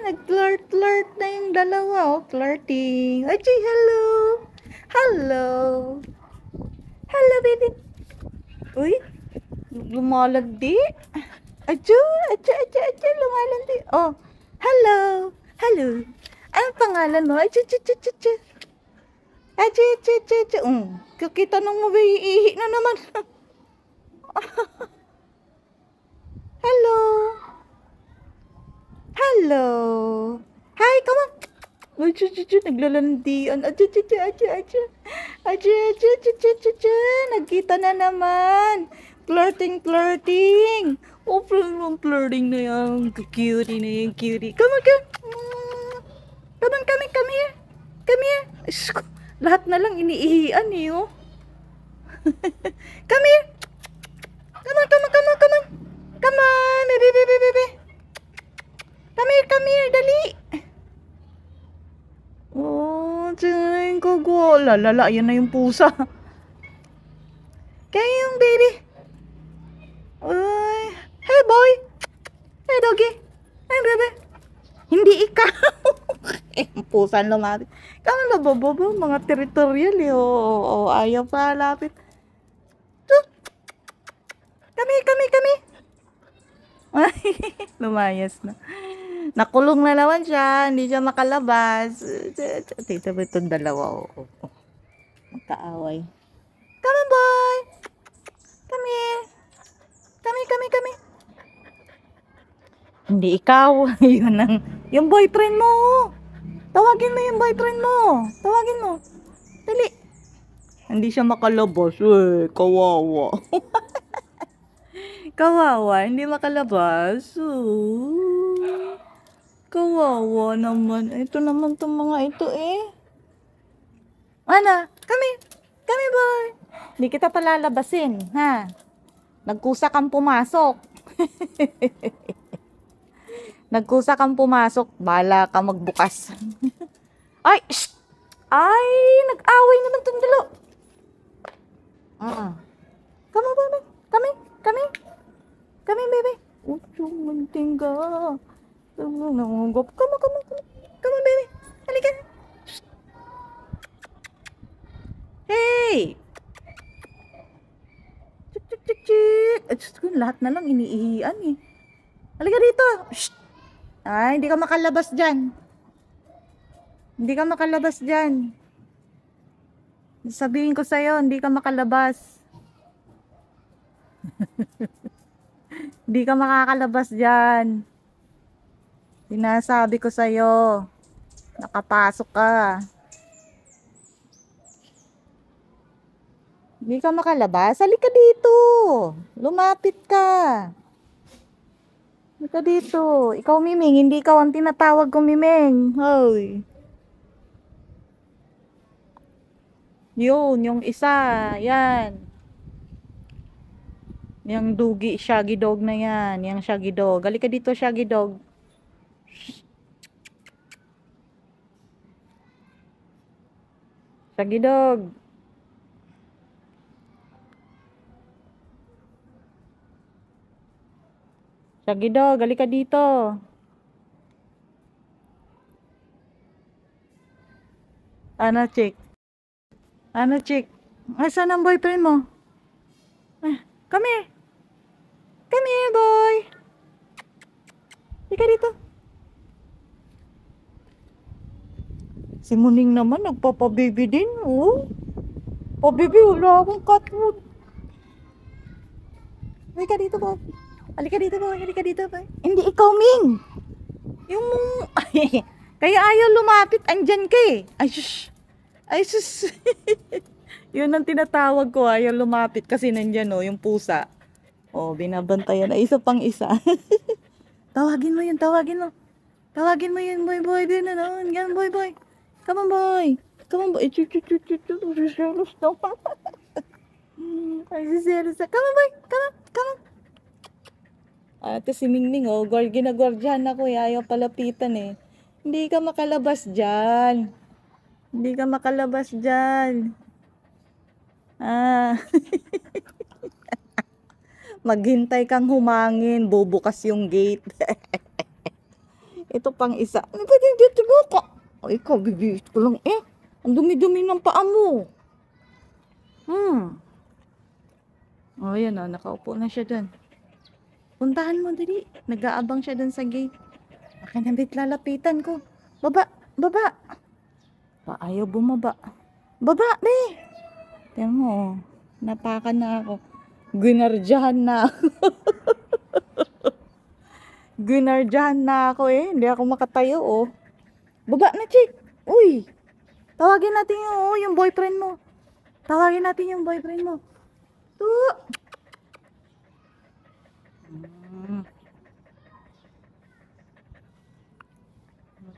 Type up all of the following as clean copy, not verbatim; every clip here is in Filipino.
nag-flirt-flirt na yung dalawa, oh. Flirting. Ajay, hello. Hello. Hello, baby. Uy, lumalandi. Ajo, ajo, lumalandi. Oh, hello. Hello. Anong pangalan mo? Ajo, ajo, ajo, ajo. Ajo, ajo, ajo, ajo. Kakita nang mo, iihi na naman. Hello. Hello. Hi, come on. Uy, naglalandian. Aja. Nagkita na naman. Flirting. Oh, flirting na yan. Cutie na yan, cutie. Come on. Come here. Come here. Isko, lahat na lang iniihian eh, oh. Come here. Come on. Come on, baby. Come here, dali. Oh, tingin ko go. Lala, yan na yung pusa. Kaya yung baby. Uy. Hey, boy. Hey, doggy. Hey, baby. Hindi ikaw. Yung pusa lumapit. Kami na bobo, mga teritorial eh. Oo, ayaw pa lapit. Kami. Lumayas na. Nakulong na naman siya. Hindi siya makalabas. Tito ba itong dalawa? Magkaaway. Come on, boy. Come here. Kami. Hindi ikaw. Yung boyfriend mo. Tawagin mo yung boyfriend mo. Tawagin mo. Dali. Hindi siya makalabas. Kawawa. Kawawa. Hindi makalabas. Kawawa naman. Ito naman itong mga ito eh. Ana, kami boy. Hindi kita palalabasin, ha? Nagkusa kang pumasok. Nagkusa kang pumasok, bala ka magbukas. Ay, shh! Ay, nag-away naman itong dalo. Come on, baby. Kami, baby. Munting ka. Come on, baby. Halika. Hey! Chik. Lahat na lang iniihian eh. Halika dito. Shh! Ay, hindi ka makalabas dyan. Sabihin ko sa'yo, hindi ka makalabas. Hindi ka makakalabas dyan. Sinasabi ko sa'yo. Nakapasok ka. Hindi ka makalabas. Halika dito. Lumapit ka. Halika dito. Ikaw, Miming. Hindi ikaw ang tinatawag ko, Miming. Hoy. Yun, yung isa. Yan. Yung dugi, shaggy dog na yan. Yung shaggy dog. Halika dito, shaggy dog. Shaggy dog. Shaggy dog, halika dito. Ano, chick? Asan ang boyfriend mo? Come here. Come here, boy. Halika dito. Si Muning naman, nagpapabibi din, oh. Pabibi, wala akong catwood. Halika dito, boy. Halika dito, boy. Hindi ikaw, Ming. Yung kaya ayaw lumapit, andyan ka eh. Ay, sus. Yun ang tinatawag ko, ayaw lumapit kasi nandyan, oh, yung pusa. Oh, binabantayan. Ay, isa pang isa. Tawagin mo yun, boy. Din na, yan, boy. Come on, boy. Siselos naman. Ay, siselos na. Come on, boy. Come on. Ate si Mingning, oh, ginagwardyahan ako, ayaw palapitan eh. Hindi ka makalabas dyan. Maghintay kang humangin, bubukas yung gate. Ito pang isa. Ano ba dito ka? O ikaw, bibihis ko lang eh. Ang dumi-dumi ng paa mo. O yan o, nakaupo na siya dun. Puntahan mo dali. Nag-aabang siya dun sa gate. Akin na bit lalapitan ko. Baba, baba. Ayaw bumaba. Baba, be. Tingnan mo, oh. Napakan na ako. Ginardyahan na ako. Ginardyahan na ako eh. Hindi ako makatayo, oh. Baba na, chick. Uy. Tawagin natin yung boyfriend mo. Tawagin natin yung boyfriend mo.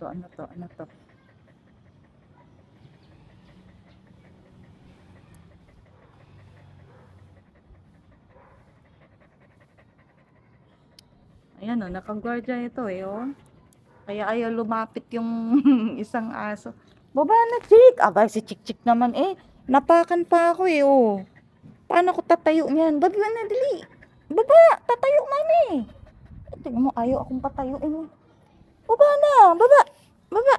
To. Ano to? Ayan o, nakagwardya ito eh, oh. Kaya ayaw lumapit yung isang aso. Baba na, chick. Abay, si chick naman eh. Napakan pa ako eh, oh. Paano ko tatayo niyan? Baba na, dali. Baba, tatayo mami. Tingnan mo, ayaw akong patayuin eh. Baba na, baba. Baba.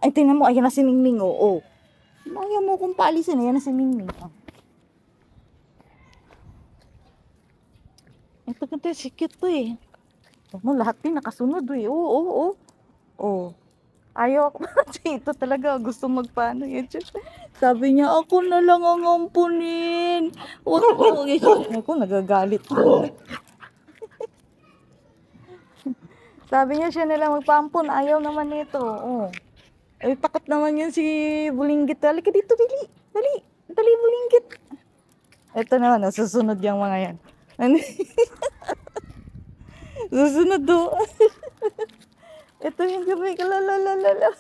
Ay, tingnan mo, ayan na si Mingming, oh. Ayaw mo kong paalisin, ayan na si Mingming, oh. Ito kasi si cute to eh. Mo lahat din nakasunod eh. Oo. Ayaw ako. Ito talaga gusto magpaano yan. Sabi niya, ako na lang ang ampunin. Ako nagagalit. Sabi niya siya nila magpampun. Ayaw naman nito. Oh. Ay, takot naman yun si Bulinggit. Halika dito, dali. Dali, Bulinggit. Ito naman, susunod yung mga yan. Susunod do. Ito yung gabi. Lalalala.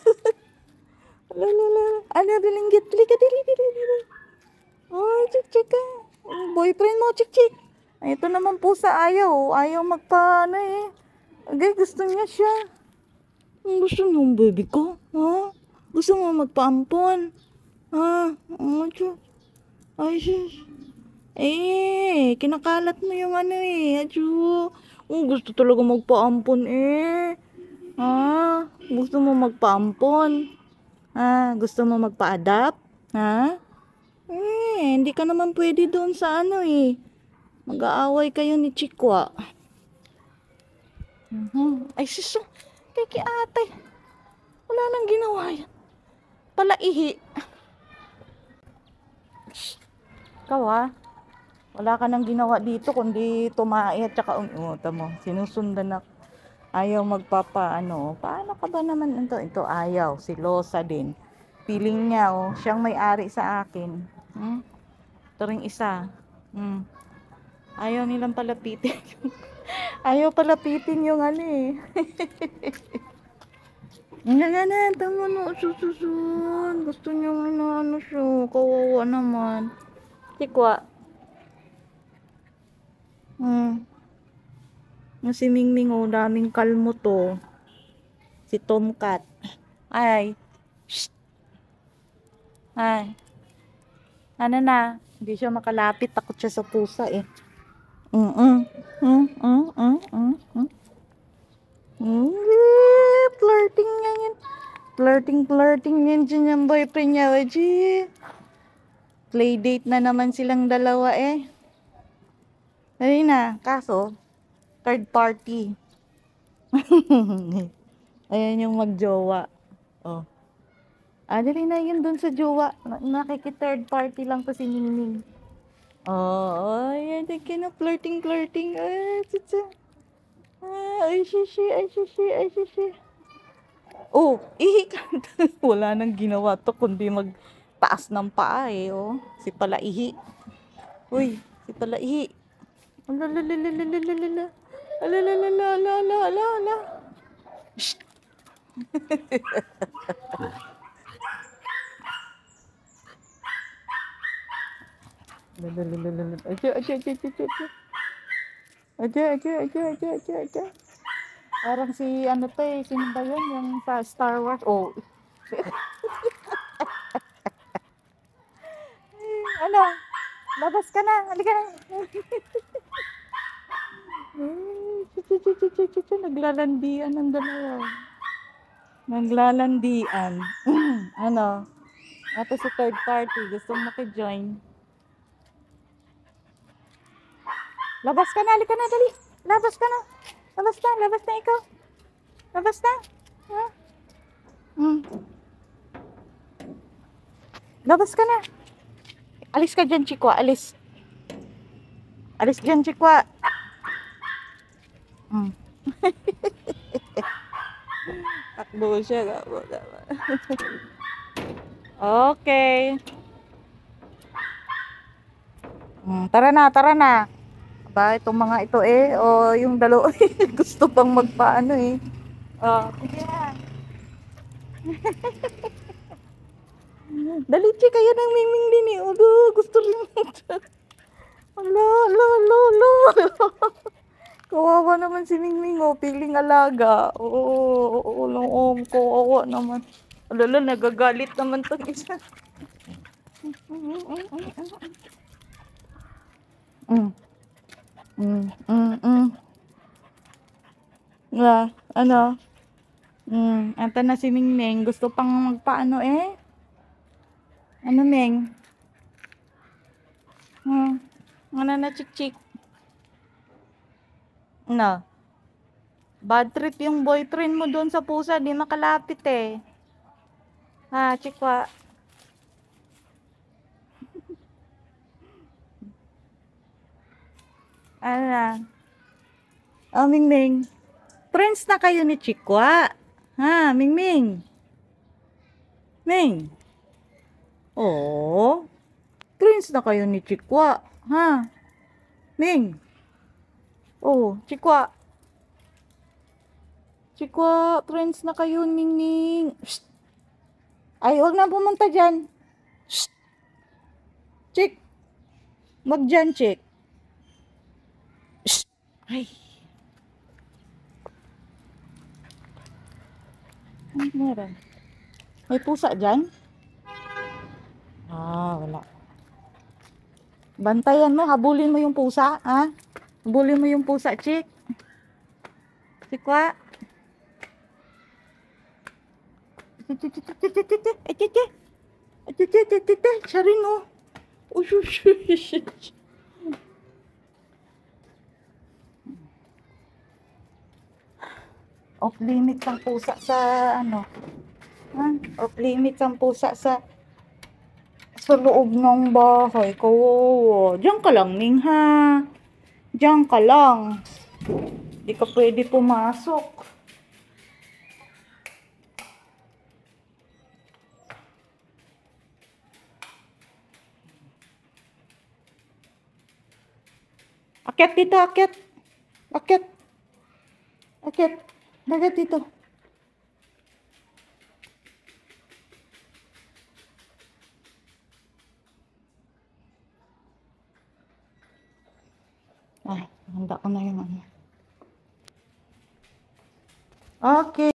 Ano, Bulinggit? Dali. Oh, chik ka. Boyfriend mo, chik. Ito naman po sa ayaw. Ayaw magpaano eh. Okay, gusto niya siya. Gusto mo yung baby ko? Ha? Gusto mo magpaampon? Ha? Ay, sis. Kinakalat mo yung ano eh. Adyo. Gusto talaga magpaampon eh. Ha? Gusto mo magpaampon? Ha? Gusto mo magpa-adapt? Ha? Hindi ka naman pwede doon sa ano eh. Mag-aaway kayo ni Chikwa. Ay, sis. Kay ate. Wala nang ginawa yan. Palaihi. Ikaw ha? Wala ka nang ginawa dito kundi tumae at saka tamo. Sinusundan na. Ayaw magpapaano. Paano ka ba naman ito? Ayaw. Si Losa din. Feeling niya siyang may-ari sa akin. Ito ring isa. Ayaw nilang palapitin. Ayaw palapitin yung ano eh. Nga, tama no. Sususun. Gusto niya ano siya. Kawawa naman. Tikwa. Si Mingming daming kalmo to. Si Tomcat. Ay. Shh. Ay. Ano na? Hindi siya makalapit. Takot siya sa pusa eh. Flirting niya yan. Flirting yan dyan yung boyfriend niya. Playdate na naman silang dalawa eh. Dali na. Kaso, third party. Ayan yung magjowa. Oh. Dali na yun dun sa jowa. Nakiki-third party lang to si Ningning. Ayan. Flirting. Ay, shishi. Ihi ka. Wala nang ginawa to kundi magtaas ng paa eh. Si Palaihi. Uy, si Palaihi. Ala. Shh. Aja. Parang si ano to eh, sino ba yun? Yung sa Star Wars. Ano? Labas ka na. Halika na. Naglalandian ang dalawa. Naglalandian. Ano? Ito si third party. Gusto mo maki-join. Labas ka na. Halika na. Dali. Labas ka na. Labas na. Labas na ikaw. Labas na. Ha? Labas ka na. Alis ka dyan, Chikwa. Alis. Alis dyan, Chikwa. Takbo siya. Okay. Tara na, tara na. Ba, itong mga ito o yung dalawa gusto pang magpaano sige na. Dali, Chi, kaya ng miming din gusto rin ito. Ala. Kawawa naman si Mingming, piling alaga. Oo, kawawa naman. Alala, nagagalit naman tong isa. Ano? Anta na si Mingming, gusto pang magpaano Ano, Ming? Ano na, chik-chik? No. Bad trip yung boyfriend mo doon sa pusa, di makalapit Ha, Chikwa? Ano na? Mingming. Friends na kayo ni Chikwa. Ha, Mingming? Ming? Friends na kayo ni Chikwa. Ha? Ming? Chikwa. Chikwa, friends na kayo, Mingming. Shh. Ay, huwag na pumunta dyan. Shh. Chik. Wag dyan, Chik. Shh. Ay. Ano meron? May pusa dyan? Wala. Bantayan mo, habulin mo yung pusa, ha? Habulin mo yung pusa, Chik. Chikwa. Siya rin, Off limit ang pusa sa Off limit ang pusa sa loob ng bahay ko. Diyan ka lang, Ming, ha? Diyan ka lang. Di ka pwede pumasok. Akyat dito, akyat. Akyat. Akyat. Dagat dito. Handa ko na yung Okay.